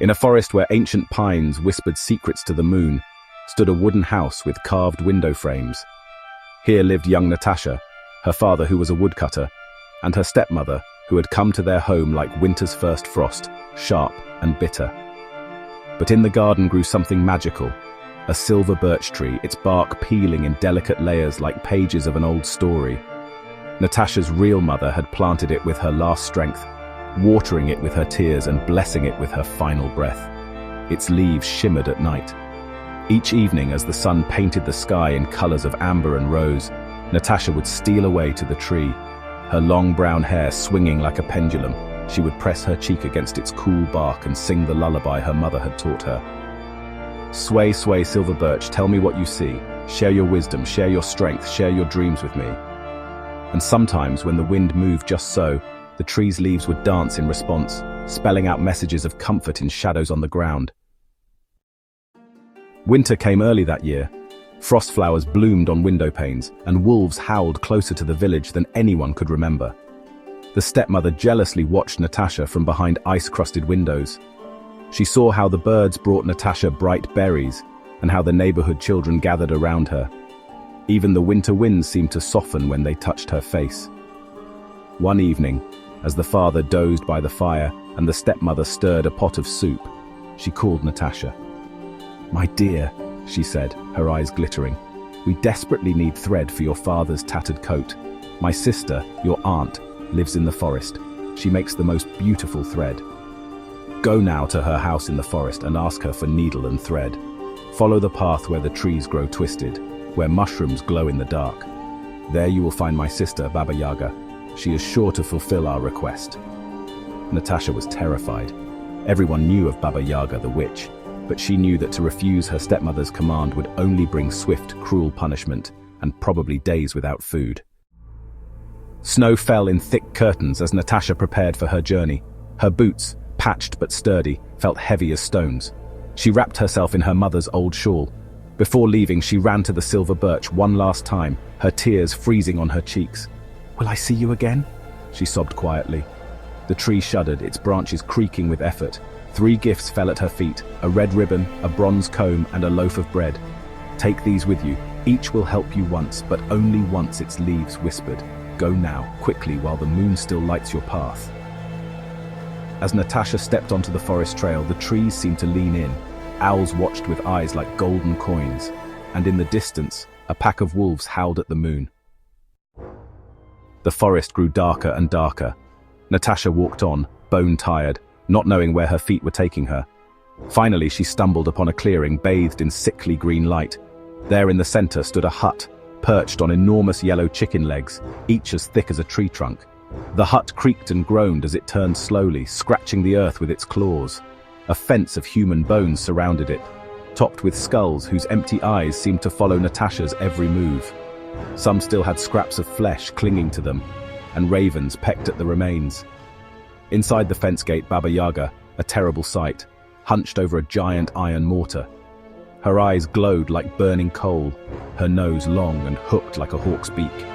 In a forest where ancient pines whispered secrets to the moon, stood a wooden house with carved window frames. Here lived young Natasha, her father who was a woodcutter, and her stepmother who had come to their home like winter's first frost, sharp and bitter. But in the garden grew something magical, a silver birch tree, its bark peeling in delicate layers like pages of an old story. Natasha's real mother had planted it with her last strength, watering it with her tears and blessing it with her final breath. Its leaves shimmered at night. Each evening, as the sun painted the sky in colors of amber and rose, Natasha would steal away to the tree. Her long brown hair swinging like a pendulum, she would press her cheek against its cool bark and sing the lullaby her mother had taught her. Sway, sway, silver birch, tell me what you see. Share your wisdom, share your strength, share your dreams with me. And sometimes, when the wind moved just so, the tree's leaves would dance in response, spelling out messages of comfort in shadows on the ground. Winter came early that year. Frost flowers bloomed on window panes, and wolves howled closer to the village than anyone could remember. The stepmother jealously watched Natasha from behind ice-crusted windows. She saw how the birds brought Natasha bright berries, and how the neighborhood children gathered around her. Even the winter winds seemed to soften when they touched her face. One evening, as the father dozed by the fire and the stepmother stirred a pot of soup, she called Natasha. "My dear," she said, her eyes glittering, "we desperately need thread for your father's tattered coat. My sister, your aunt, lives in the forest. She makes the most beautiful thread. Go now to her house in the forest and ask her for needle and thread. Follow the path where the trees grow twisted, where mushrooms glow in the dark. There you will find my sister, Baba Yaga. She is sure to fulfill our request." Natasha was terrified. Everyone knew of Baba Yaga the witch, but she knew that to refuse her stepmother's command would only bring swift, cruel punishment and probably days without food. Snow fell in thick curtains as Natasha prepared for her journey. Her boots, patched but sturdy, felt heavy as stones. She wrapped herself in her mother's old shawl. Before leaving, she ran to the silver birch one last time, her tears freezing on her cheeks. "Will I see you again?" she sobbed quietly. The tree shuddered, its branches creaking with effort. 3 gifts fell at her feet, a red ribbon, a bronze comb, and a loaf of bread. "Take these with you. Each will help you once, but only once," its leaves whispered. "Go now, quickly, while the moon still lights your path." As Natasha stepped onto the forest trail, the trees seemed to lean in. Owls watched with eyes like golden coins, and in the distance, a pack of wolves howled at the moon. The forest grew darker and darker. Natasha walked on, bone-tired, not knowing where her feet were taking her. Finally, she stumbled upon a clearing bathed in sickly green light. There in the center stood a hut, perched on enormous yellow chicken legs, each as thick as a tree trunk. The hut creaked and groaned as it turned slowly, scratching the earth with its claws. A fence of human bones surrounded it, topped with skulls whose empty eyes seemed to follow Natasha's every move. Some still had scraps of flesh clinging to them, and ravens pecked at the remains. Inside the fence gate, Baba Yaga, a terrible sight, hunched over a giant iron mortar. Her eyes glowed like burning coal, her nose long and hooked like a hawk's beak.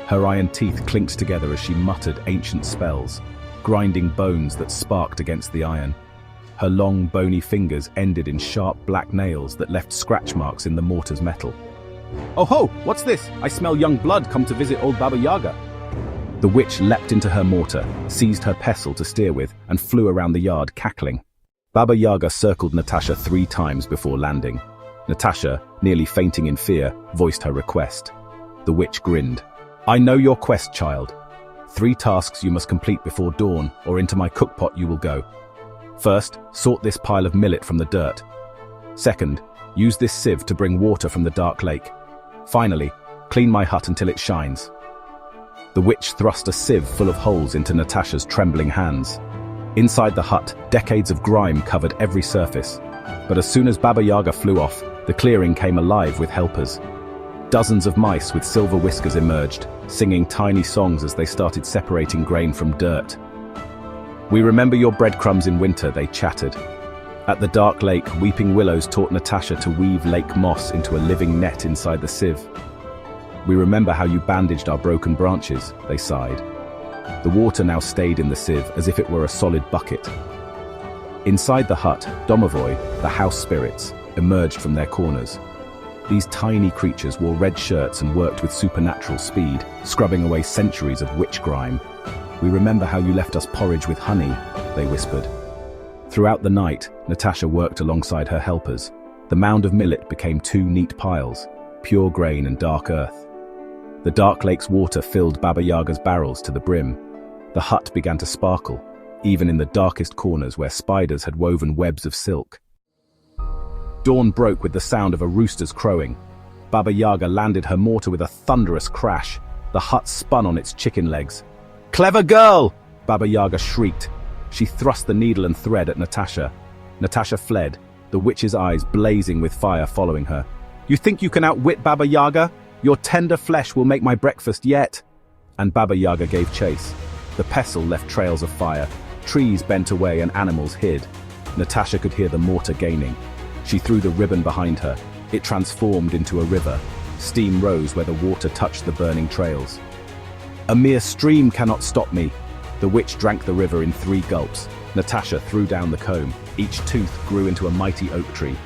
Her iron teeth clinked together as she muttered ancient spells, grinding bones that sparked against the iron. Her long, bony fingers ended in sharp black nails that left scratch marks in the mortar's metal. "Oh ho! What's this? I smell young blood come to visit old Baba Yaga." The witch leapt into her mortar, seized her pestle to steer with, and flew around the yard, cackling. Baba Yaga circled Natasha 3 times before landing. Natasha, nearly fainting in fear, voiced her request. The witch grinned. "I know your quest, child. 3 tasks you must complete before dawn, or into my cookpot you will go. First, sort this pile of millet from the dirt. Second, use this sieve to bring water from the dark lake. Finally, clean my hut until it shines." The witch thrust a sieve full of holes into Natasha's trembling hands. Inside the hut, decades of grime covered every surface. But as soon as Baba Yaga flew off, the clearing came alive with helpers. Dozens of mice with silver whiskers emerged, singing tiny songs as they started separating grain from dirt. "We remember your breadcrumbs in winter," they chattered. At the dark lake, weeping willows taught Natasha to weave lake moss into a living net inside the sieve. "We remember how you bandaged our broken branches," they sighed. The water now stayed in the sieve as if it were a solid bucket. Inside the hut, domovoi, the house spirits, emerged from their corners. These tiny creatures wore red shirts and worked with supernatural speed, scrubbing away centuries of witch grime. "We remember how you left us porridge with honey," they whispered. Throughout the night, Natasha worked alongside her helpers. The mound of millet became two neat piles, pure grain and dark earth. The dark lake's water filled Baba Yaga's barrels to the brim. The hut began to sparkle, even in the darkest corners where spiders had woven webs of silk. Dawn broke with the sound of a rooster's crowing. Baba Yaga landed her mortar with a thunderous crash. The hut spun on its chicken legs. "Clever girl!" Baba Yaga shrieked. She thrust the needle and thread at Natasha. Natasha fled, the witch's eyes blazing with fire following her. "You think you can outwit Baba Yaga? Your tender flesh will make my breakfast yet." And Baba Yaga gave chase. The pestle left trails of fire. Trees bent away and animals hid. Natasha could hear the mortar gaining. She threw the ribbon behind her. It transformed into a river. Steam rose where the water touched the burning trails. "A mere stream cannot stop me." The witch drank the river in 3 gulps. Natasha threw down the comb. Each tooth grew into a mighty oak tree.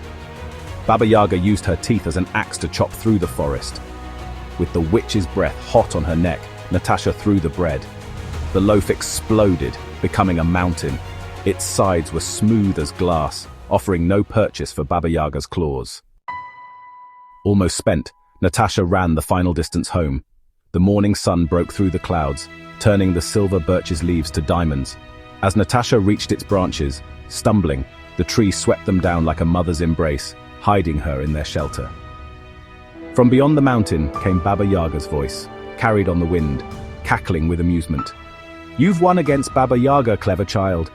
Baba Yaga used her teeth as an axe to chop through the forest. With the witch's breath hot on her neck, Natasha threw the bread. The loaf exploded, becoming a mountain. Its sides were smooth as glass, offering no purchase for Baba Yaga's claws. Almost spent, Natasha ran the final distance home. The morning sun broke through the clouds, turning the silver birch's leaves to diamonds. As Natasha reached its branches, stumbling, the tree swept them down like a mother's embrace, hiding her in their shelter. From beyond the mountain came Baba Yaga's voice, carried on the wind, cackling with amusement. "You've won against Baba Yaga, clever child.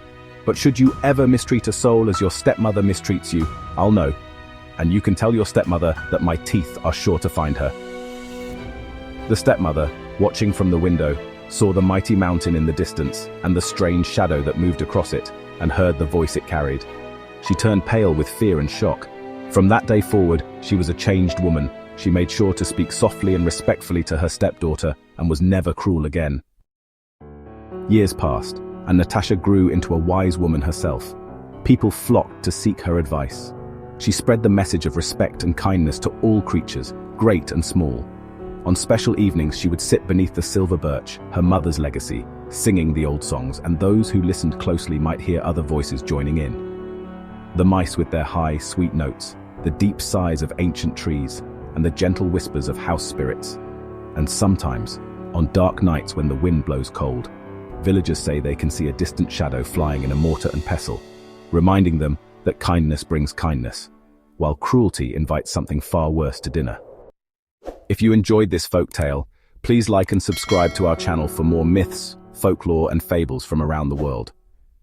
But should you ever mistreat a soul as your stepmother mistreats you, I'll know. And you can tell your stepmother that my teeth are sure to find her." The stepmother, watching from the window, saw the mighty mountain in the distance and the strange shadow that moved across it, and heard the voice it carried. She turned pale with fear and shock. From that day forward, she was a changed woman. She made sure to speak softly and respectfully to her stepdaughter, and was never cruel again. Years passed, and Natasha grew into a wise woman herself. People flocked to seek her advice. She spread the message of respect and kindness to all creatures, great and small. On special evenings she would sit beneath the silver birch, her mother's legacy, singing the old songs, and those who listened closely might hear other voices joining in. The mice with their high, sweet notes, the deep sighs of ancient trees, and the gentle whispers of house spirits. And sometimes, on dark nights when the wind blows cold, villagers say they can see a distant shadow flying in a mortar and pestle, reminding them that kindness brings kindness, while cruelty invites something far worse to dinner. If you enjoyed this folktale, please like and subscribe to our channel for more myths, folklore and fables from around the world.